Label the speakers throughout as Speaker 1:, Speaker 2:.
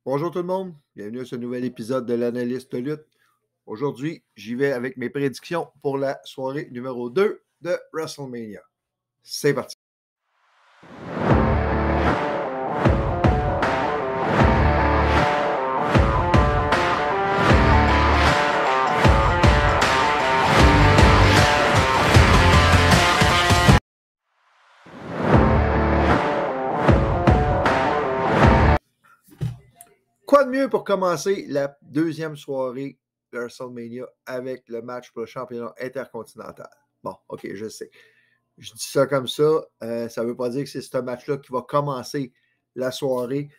Speaker 1: Bonjour tout le monde, bienvenue à ce nouvel épisode de l'analyste lutte. Aujourd'hui, j'y vais avec mes prédictions pour la soirée numéro 2 de WrestleMania. C'est parti. Quoi de mieux pour commencer la deuxième soirée de WrestleMania avec le match pour le championnat intercontinental? Bon, ok, je sais. Je dis ça comme ça. Ça ne veut pas dire que c'est ce match-là qui va commencer la soirée,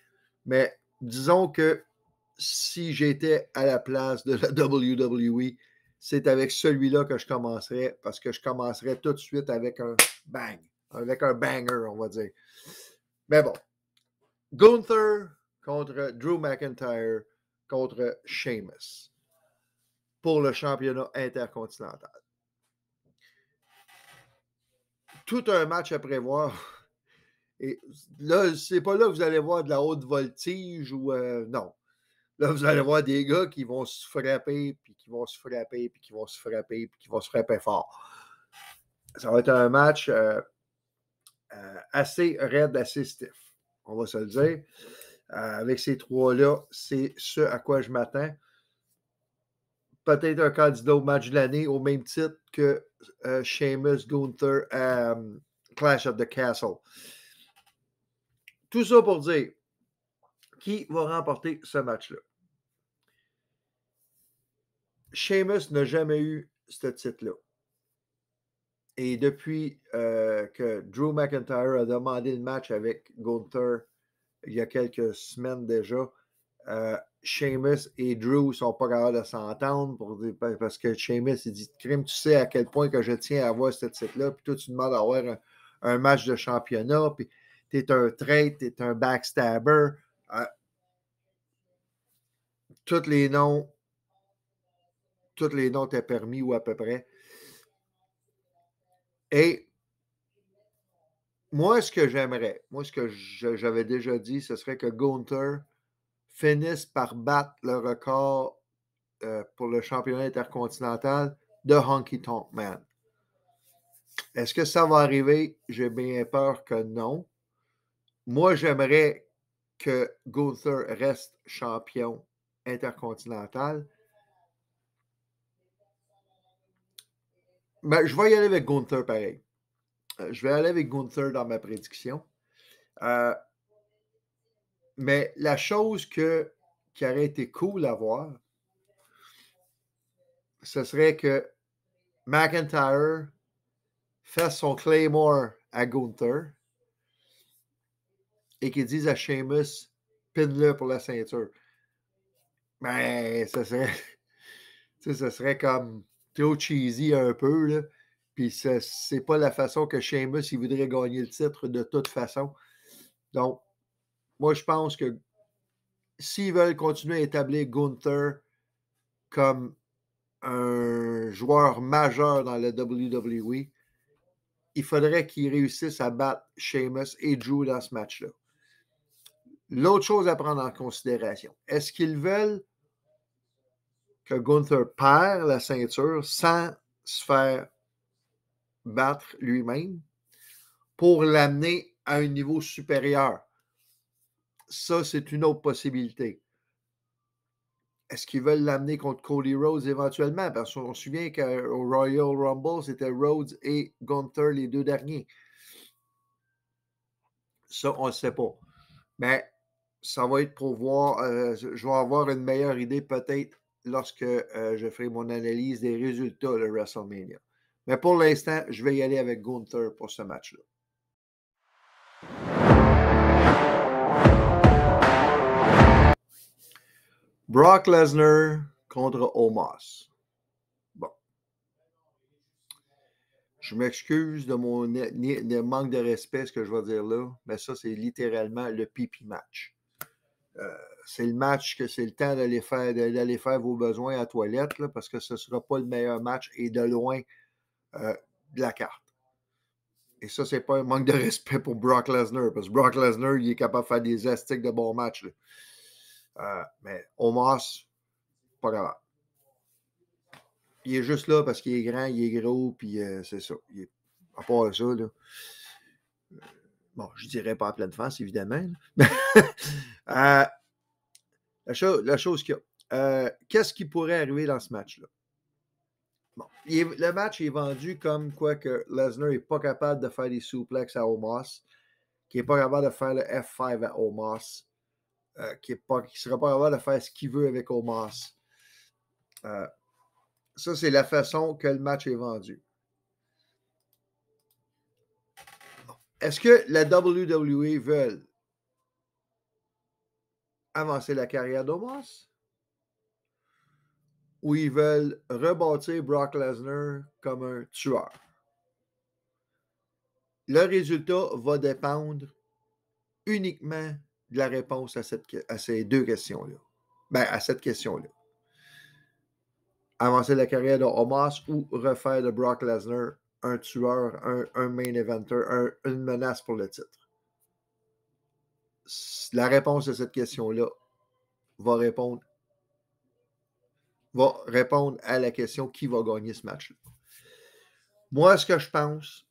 Speaker 1: mais disons que si j'étais à la place de la WWE, c'est avec celui-là que je commencerais parce que je commencerais tout de suite avec un bang, avec un banger, on va dire. Mais bon, Gunther contre Drew McIntyre contre Sheamus pour le championnat intercontinental. Tout un match à prévoir. Et là, c'est pas là que vous allez voir de la haute voltige ou non. Là, vous allez voir des gars qui vont se frapper, puis qui vont se frapper, puis qui vont se frapper, puis qui vont se frapper fort. Ça va être un match assez raide, assez stiff. On va se le dire. Avec ces trois-là, c'est ce à quoi je m'attends. Peut-être un candidat au match de l'année au même titre que Sheamus, Gunther, Clash of the Castle. Tout ça pour dire qui va remporter ce match-là. Sheamus n'a jamais eu ce titre-là. Et depuis que Drew McIntyre a demandé le match avec Gunther il y a quelques semaines déjà, Sheamus et Drew ne sont pas capables de s'entendre parce que Sheamus il dit Crime, tu sais à quel point que je tiens à avoir ce titre-là, puis toi tu demandes d'avoir un match de championnat, puis tu es un traître, tu es un backstabber. Tous les noms t'es permis ou à peu près. Et moi, ce que j'aimerais, ce que j'avais déjà dit, ce serait que Gunther finisse par battre le record pour le championnat intercontinental de Honky Tonk Man. Est-ce que ça va arriver? J'ai bien peur que non. Moi, j'aimerais que Gunther reste champion intercontinental. Mais je vais y aller avec Gunther pareil. Je vais aller avec Gunther dans ma prédiction. Mais la chose qui aurait été cool à voir, ce serait que McIntyre fasse son Claymore à Gunther et qu'il dise à Sheamus, pin-le pour la ceinture. Mais ça serait comme trop cheesy un peu, là. Puis c'est pas la façon que Sheamus il voudrait gagner le titre de toute façon. Donc, moi, je pense que s'ils veulent continuer à établir Gunther comme un joueur majeur dans la WWE, il faudrait qu'ils réussissent à battre Sheamus et Drew dans ce match-là. L'autre chose à prendre en considération, est-ce qu'ils veulent que Gunther perd la ceinture sans se faire battre lui-même pour l'amener à un niveau supérieur? Ça, c'est une autre possibilité. Est-ce qu'ils veulent l'amener contre Cody Rhodes éventuellement? Parce qu'on se souvient qu'au Royal Rumble, c'était Rhodes et Gunther les deux derniers. Ça, on ne sait pas. Mais ça va être pour voir. Je vais avoir une meilleure idée peut-être lorsque je ferai mon analyse des résultats de WrestleMania. Mais pour l'instant, je vais y aller avec Gunther pour ce match-là. Brock Lesnar contre Omos. Bon. Je m'excuse de mon manque de respect, ce que je vais dire là, mais ça, c'est littéralement le pipi match. C'est le match que c'est le temps d'aller faire vos besoins à la toilette, là, parce que ce ne sera pas le meilleur match et de loin de la carte. Et ça, c'est pas un manque de respect pour Brock Lesnar, parce que Brock Lesnar, il est capable de faire des astiques de bons matchs. Là. Mais Omos, pas grave. Il est juste là parce qu'il est grand, il est gros, puis c'est ça. À part ça, là. Bon, je dirais pas à pleine face, évidemment. La chose qu'il y a. Qu'est-ce qui pourrait arriver dans ce match-là? Bon, le match est vendu comme quoi que Lesnar n'est pas capable de faire des suplexes à Omos, qu'il n'est pas capable de faire le F5 à Omos, qu'il ne serait pas capable de faire ce qu'il veut avec Omos. Ça, c'est la façon que le match est vendu. Est-ce que la WWE veut avancer la carrière d'Omos? Ou ils veulent rebâtir Brock Lesnar comme un tueur? Le résultat va dépendre uniquement de la réponse à ces deux questions-là. Ben, à cette question-là. Avancer la carrière de Omos ou refaire de Brock Lesnar un tueur, un main eventer, une menace pour le titre. La réponse à cette question-là va répondre à la question qui va gagner ce match-là. Moi, ce que je pense,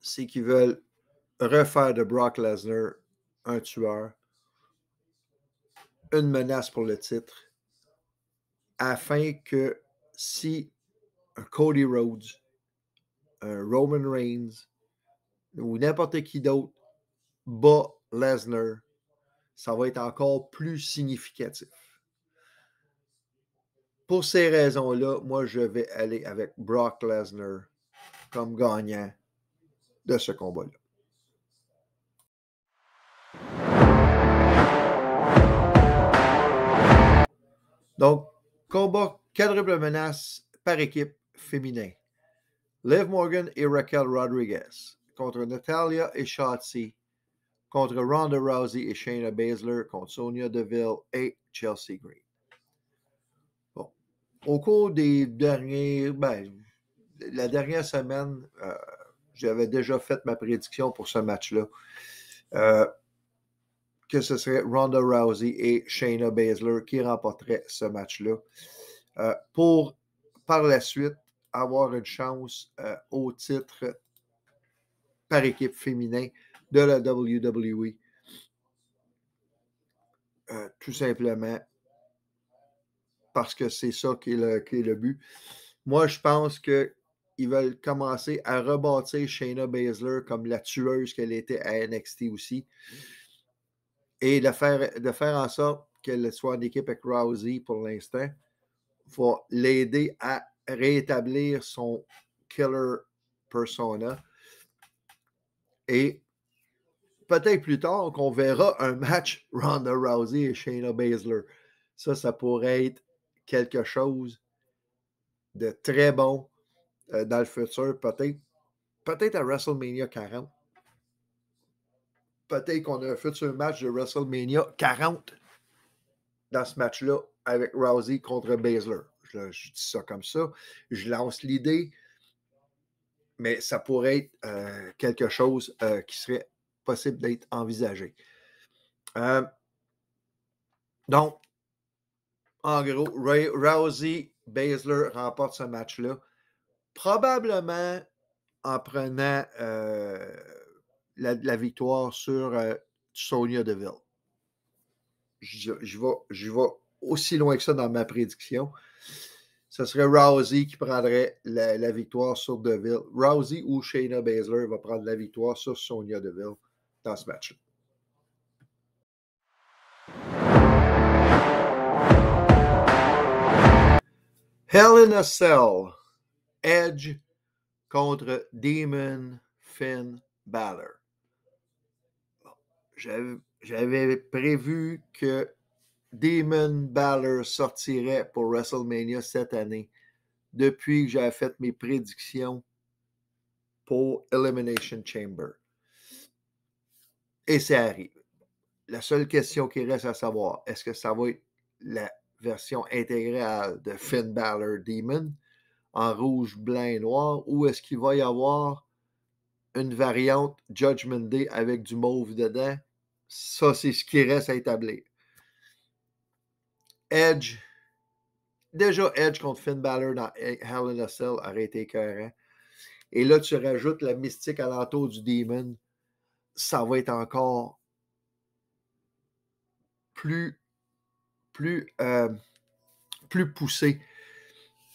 Speaker 1: c'est qu'ils veulent refaire de Brock Lesnar un tueur, une menace pour le titre, afin que si un Cody Rhodes, un Roman Reigns ou n'importe qui d'autre bat Lesnar, ça va être encore plus significatif. Pour ces raisons-là, moi, je vais aller avec Brock Lesnar comme gagnant de ce combat-là. Donc, combat quadruple menace par équipe féminin. Liv Morgan et Raquel Rodriguez contre Natalya et Shotzi, contre Ronda Rousey et Shayna Baszler, contre Sonya Deville et Chelsea Green. Bon. Au cours des la dernière semaine, j'avais déjà fait ma prédiction pour ce match-là. Que ce serait Ronda Rousey et Shayna Baszler qui remporteraient ce match-là. Pour, par la suite, avoir une chance au titre par équipe féminin de la WWE. Tout simplement parce que c'est ça qui est le but. Moi, je pense qu'ils veulent commencer à rebâtir Shayna Baszler comme la tueuse qu'elle était à NXT aussi. Et de faire en sorte qu'elle soit en équipe avec Rousey pour l'instant va l'aider à rétablir son killer persona. Et peut-être plus tard qu'on verra un match Ronda Rousey et Shayna Baszler. Ça pourrait être quelque chose de très bon dans le futur. Peut-être à WrestleMania 40. Peut-être qu'on a un futur match de WrestleMania 40 dans ce match-là avec Rousey contre Baszler. Je dis ça comme ça. Je lance l'idée, mais ça pourrait être quelque chose qui serait possible d'être envisagé. Donc, en gros, Rousey, Baszler remporte ce match-là. Probablement en prenant la victoire sur Sonya Deville. Je vais aussi loin que ça dans ma prédiction. Ce serait Rousey qui prendrait la victoire sur Deville. Rousey ou Shayna Baszler va prendre la victoire sur Sonya Deville dans ce match-là. Hell in a Cell. Edge contre Demon Finn Balor. J'avais prévu que Demon Balor sortirait pour WrestleMania cette année depuis que j'avais fait mes prédictions pour Elimination Chamber. Et ça arrive. La seule question qui reste à savoir, est-ce que ça va être la version intégrale de Finn Balor Demon en rouge, blanc et noir, ou est-ce qu'il va y avoir une variante Judgment Day avec du mauve dedans Ça, c'est ce qui reste à établir. Edge. Déjà, Edge contre Finn Balor dans Hell in a Cell aurait été écœurant. Et là, tu rajoutes la mystique alentour du Demon. Ça va être encore plus poussé.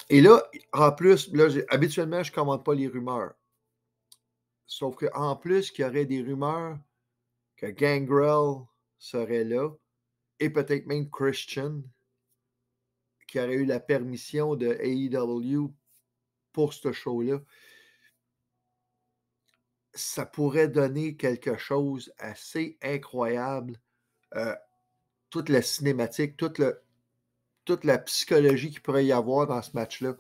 Speaker 1: Et là, en plus, là, habituellement, je ne commande pas les rumeurs. Sauf qu'en plus, qu'il y aurait des rumeurs que Gangrel serait là, et peut-être même Christian, qui aurait eu la permission de AEW pour ce show-là. Ça pourrait donner quelque chose assez incroyable. Toute la cinématique, toute la psychologie qu'il pourrait y avoir dans ce match-là.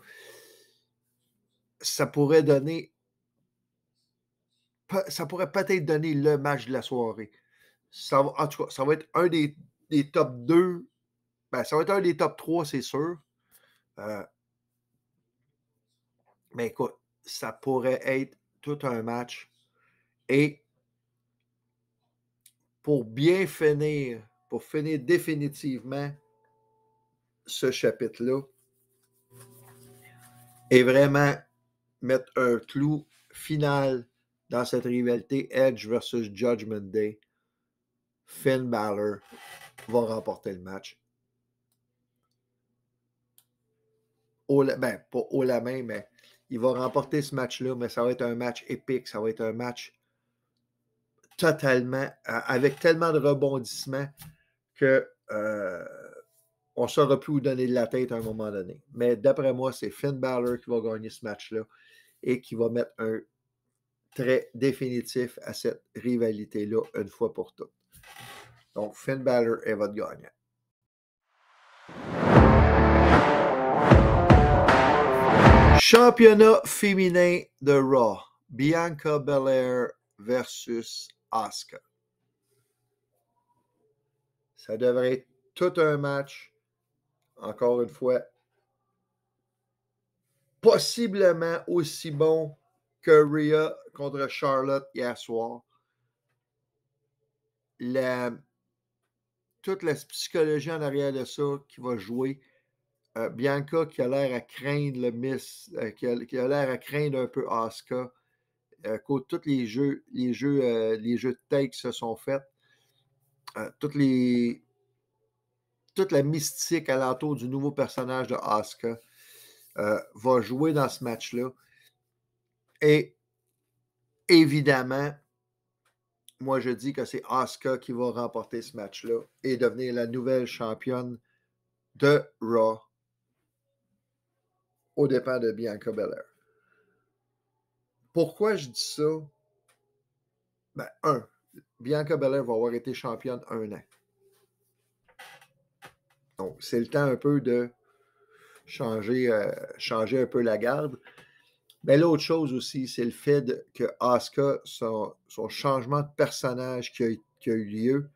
Speaker 1: Ça pourrait peut-être donner le match de la soirée. En tout cas, ça va être un des top 2. Ben, ça va être un des top 3, c'est sûr. Mais écoute, ça pourrait être tout un match. Et pour finir définitivement ce chapitre-là, et vraiment mettre un clou final dans cette rivalité Edge versus Judgment Day, Finn Balor va remporter le match. Pas haut la main, mais il va remporter ce match-là, mais ça va être un match épique, ça va être un match totalement, avec tellement de rebondissements que on ne saura plus où donner de la tête à un moment donné. Mais d'après moi, c'est Finn Balor qui va gagner ce match-là et qui va mettre un trait définitif à cette rivalité-là une fois pour toutes. Donc, Finn Balor est votre gagnant. Championnat féminin de Raw. Bianca Belair versus Asuka. Ça devrait être tout un match. Encore une fois, possiblement aussi bon que Rhea contre Charlotte hier soir. Toute la psychologie en arrière de ça qui va jouer. Bianca qui a l'air à craindre le miss, qui a l'air à craindre un peu Asuka. Tous les jeux de tête qui se sont faits. Toute la mystique alentour du nouveau personnage de Asuka va jouer dans ce match-là. Et évidemment, moi je dis que c'est Asuka qui va remporter ce match-là et devenir la nouvelle championne de Raw aux dépens de Bianca Belair. Pourquoi je dis ça? Ben, Bianca Belair va avoir été championne 1 an. Donc, c'est le temps un peu de changer un peu la garde. Mais l'autre chose aussi, c'est le fait que Asuka, son changement de personnage qui a eu lieu,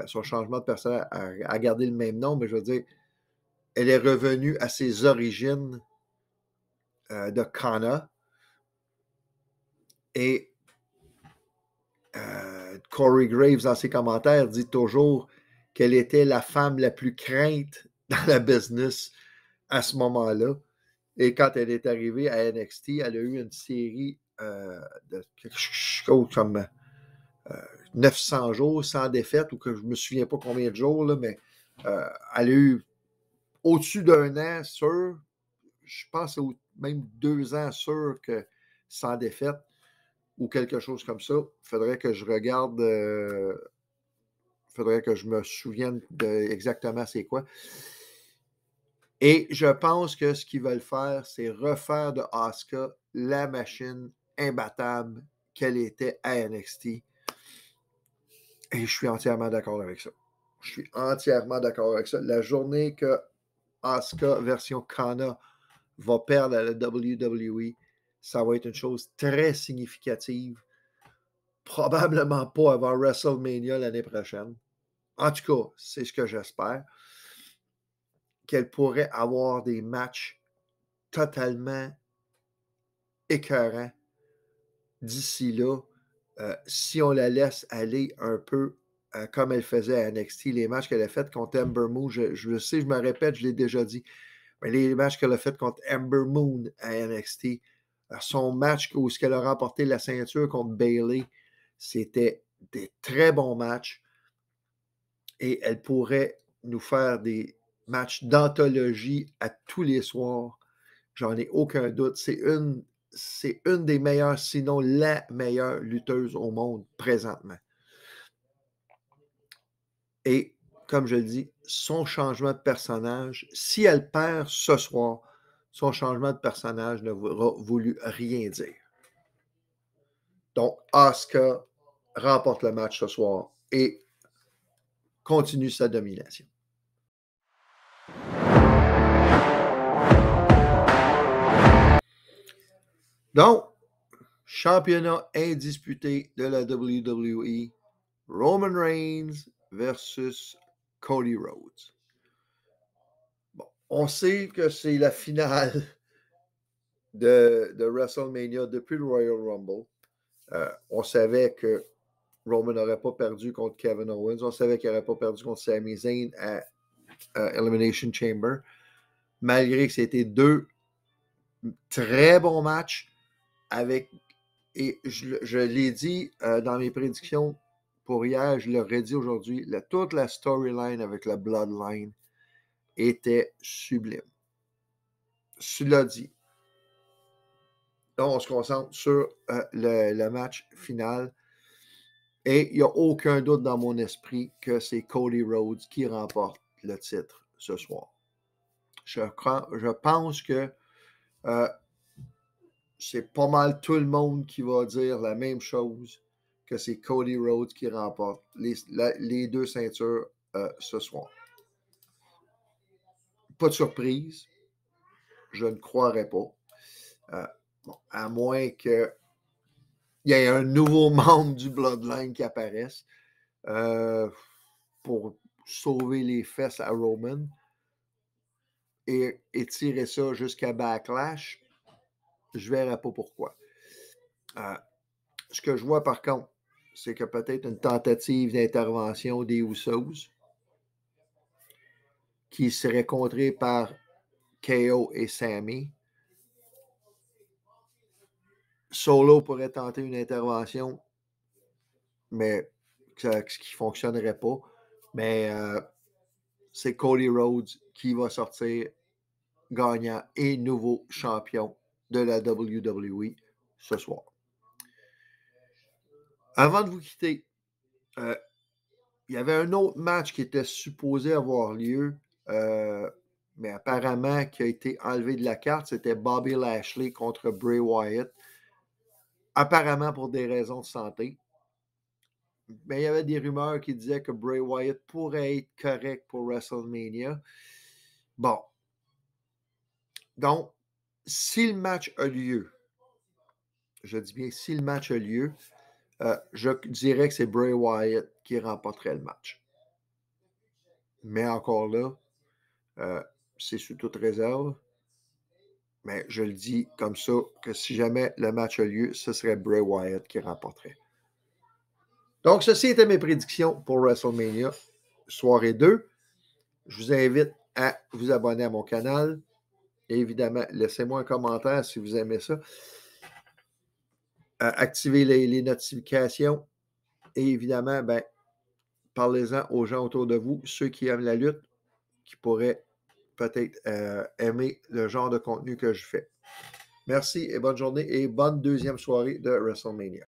Speaker 1: son changement de personnage a gardé le même nom, mais je veux dire, elle est revenue à ses origines de Kana. Et Corey Graves, dans ses commentaires, dit toujours qu'elle était la femme la plus crainte dans la business à ce moment-là. Et quand elle est arrivée à NXT, elle a eu une série de quelque chose comme 900 jours sans défaite, ou que je ne me souviens pas combien de jours, là, mais elle a eu au-dessus d'un an sûr, je pense même 2 ans sûr que sans défaite, ou quelque chose comme ça. Il faudrait que je regarde, faudrait que je me souvienne exactement c'est quoi. Et je pense que ce qu'ils veulent faire, c'est refaire de Asuka la machine imbattable qu'elle était à NXT. Et je suis entièrement d'accord avec ça. Je suis entièrement d'accord avec ça. La journée que Asuka version Kana va perdre à la WWE, ça va être une chose très significative. Probablement pas avant WrestleMania l'année prochaine. En tout cas, c'est ce que j'espère. Qu'elle pourrait avoir des matchs totalement écœurants d'ici là, si on la laisse aller un peu comme elle faisait à NXT, les matchs qu'elle a fait contre Ember Moon, je sais, je me répète, je l'ai déjà dit, mais les matchs qu'elle a fait contre Ember Moon à NXT, son match où elle a remporté la ceinture contre Bayley, c'était des très bons matchs et elle pourrait nous faire des matchs d'anthologie à tous les soirs. J'en ai aucun doute. C'est une des meilleures, sinon la meilleure lutteuse au monde présentement. Et comme je le dis, son changement de personnage, si elle perd ce soir, son changement de personnage ne voudra voulu rien dire. Donc, Asuka remporte le match ce soir et continue sa domination. Donc, championnat indisputé de la WWE, Roman Reigns versus Cody Rhodes. Bon, on sait que c'est la finale de WrestleMania depuis le Royal Rumble. On savait que Roman n'aurait pas perdu contre Kevin Owens. On savait qu'il n'aurait pas perdu contre Sami Zayn à Elimination Chamber. Malgré que c'était deux très bons matchs avec, et je l'ai dit dans mes prédictions pour hier, je l'aurais dit aujourd'hui, toute la storyline avec la Bloodline était sublime. Tu l'as dit. Donc, on se concentre sur le match final. Et il n'y a aucun doute dans mon esprit que c'est Cody Rhodes qui remporte le titre ce soir. Je pense que c'est pas mal tout le monde qui va dire la même chose, que c'est Cody Rhodes qui remporte les deux ceintures ce soir. Pas de surprise. Je ne croirais pas. Bon, à moins qu'il y ait un nouveau membre du Bloodline qui apparaisse pour sauver les fesses à Roman et tirer ça jusqu'à Backlash. Je ne verrai pas pourquoi. Ce que je vois par contre, c'est que peut-être une tentative d'intervention des Usos qui serait contrée par KO et Sami. Solo pourrait tenter une intervention, mais ce qui ne fonctionnerait pas. Mais c'est Cody Rhodes qui va sortir gagnant et nouveau champion de la WWE ce soir. Avant de vous quitter, il y avait un autre match qui était supposé avoir lieu, mais apparemment qui a été enlevé de la carte. C'était Bobby Lashley contre Bray Wyatt, apparemment pour des raisons de santé. Mais il y avait des rumeurs qui disaient que Bray Wyatt pourrait être correct pour WrestleMania. Bon. Donc, si le match a lieu, je dis bien si le match a lieu, je dirais que c'est Bray Wyatt qui remporterait le match. Mais encore là, c'est sous toute réserve. Mais je le dis comme ça, que si jamais le match a lieu, ce serait Bray Wyatt qui remporterait. Donc, ceci était mes prédictions pour WrestleMania soirée 2. Je vous invite à vous abonner à mon canal. Et évidemment, laissez-moi un commentaire si vous aimez ça. Activez les notifications. Et évidemment, parlez-en aux gens autour de vous, ceux qui aiment la lutte, qui pourraient peut-être aimer le genre de contenu que je fais. Merci et bonne journée et bonne deuxième soirée de WrestleMania.